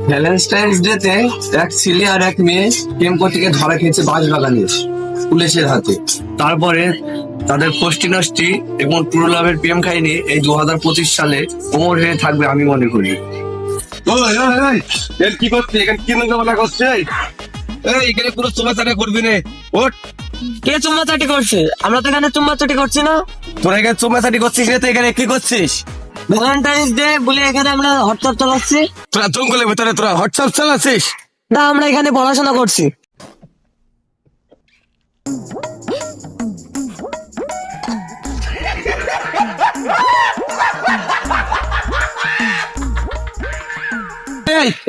Valentine's day তে এক ছেলে আর এক মেয়ে প্রেম করতে গিয়ে ধরা খেয়েছে বাঁশবাগানে পুলিশের হাতে। তারপরে তাদের ফষ্টি নষ্টি এবং ট্রু লাভের প্রেম কাহিনী এই 2025 সালে অমর হয়ে থাকবে আমি মনে করি। কি করছে এখানে? কি নোংরা করছে? এখানে পুরো চুমাচাটা করবি না। ওঠ, কে চুম্মাচাটি করছে? আমরা তো এখানে চুম্মাচাটি করছি না। তোরা এখানে চুমাচাটি করছিস না তো এখানে কি করছিস? ভ্যালেন্টাইন্স ডে বলে এখানে আমরা হোয়াটসঅ্যাপ চালাচ্ছি। তোরা জঙ্গলের ভিতরে তোরা হোয়াটসঅ্যাপ চালাচ্ছিস? না, আমরা এখানে পড়াশোনা করছি।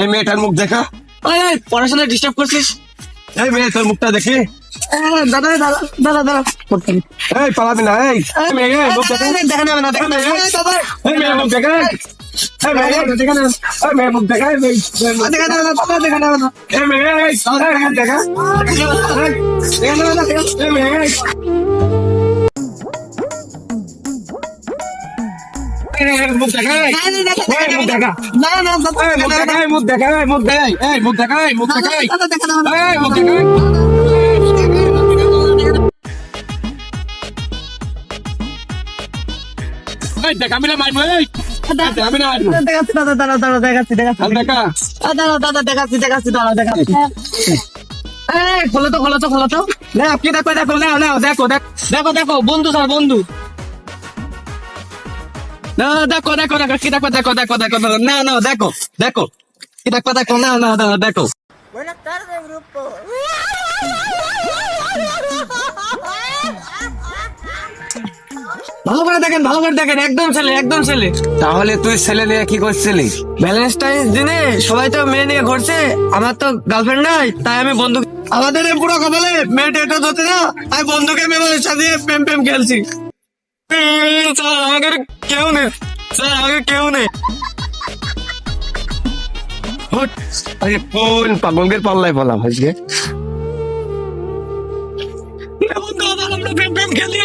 এই মেয়েটার মুখ দেখা। পড়াশোনা ডিস্টার্ব করছিস? এই মেয়ে তোর মুখটা দেখি। দাদা দাদা দাদা দাদা এই পালাবি না। এই মেয়ে মুখ দেখা। দেখা যাবে না, দেখা যাবে না। দাদা এই মেয়ে মুখ দেখা। এই মেয়ে দেখা যাবে না, এই মেয়ে মুখ দেখা। এই মেয়ে দেখা যাবে না, দাদা দেখা যাবে না। এই মেয়ে দেখা। এই মেয়ে মুখ দেখা। মুখ দেখা। না না দাদা মুখ দেখা। মুখ দেখা। মুখ দেখা। মুখ দেখা। দাদা দেখা যাবে না। মুখ দেখা। দেখাবি না মারবো। দেখাবি না মারবো। দেখাচ্ছি দাদা, দাদা দাদা দেখাচ্ছি দেখাচ্ছি দেখা। দাদা দাদা দেখাচ্ছি দেখাচ্ছি দাদা দেখাচ্ছি। খোলো তো খোলো তো খোলো তো। না আপনি দেখো দেখো, না না দেখো দেখো দেখো বন্ধু স্যার বন্ধু। না দেখো দেখো দেখো কি দেখো দেখো দেখো দেখো না না দেখো দেখো কি দেখো দেখো না না না দেখো। Buenas tardes, grupo. ভালো করে দেখেন, ভালো করে দেখেন, একদম ছেলে একদম ছেলে। তাহলে তুই ছেলে নিয়ে কি করছিলি? ভ্যালেন্টাইন্স দিনে সবাই তো মেয়ে নিয়ে ঘুরছে, আমার তো গার্লফ্রেন্ড নাই, তাই আমি বন্ধু আমাদের এই পুরো কপালে মেয়ে টেটো ধরতে না, আমি বন্ধুকে মেয়ে সাথে প্রেম প্রেম খেলছি। স্যার আমাকে কেউ নেই, স্যার আমাকে কেউ নেই। আরে কোন পাগলদের পাল্লায় পড়লাম আজকে? বন্ধু আবার আমরা প্রেম প্রেম খেলি।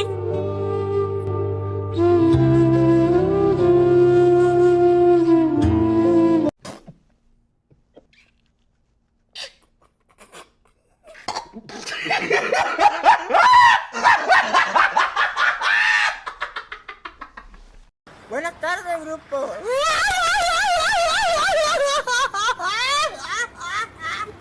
Buenas tardes, grupo.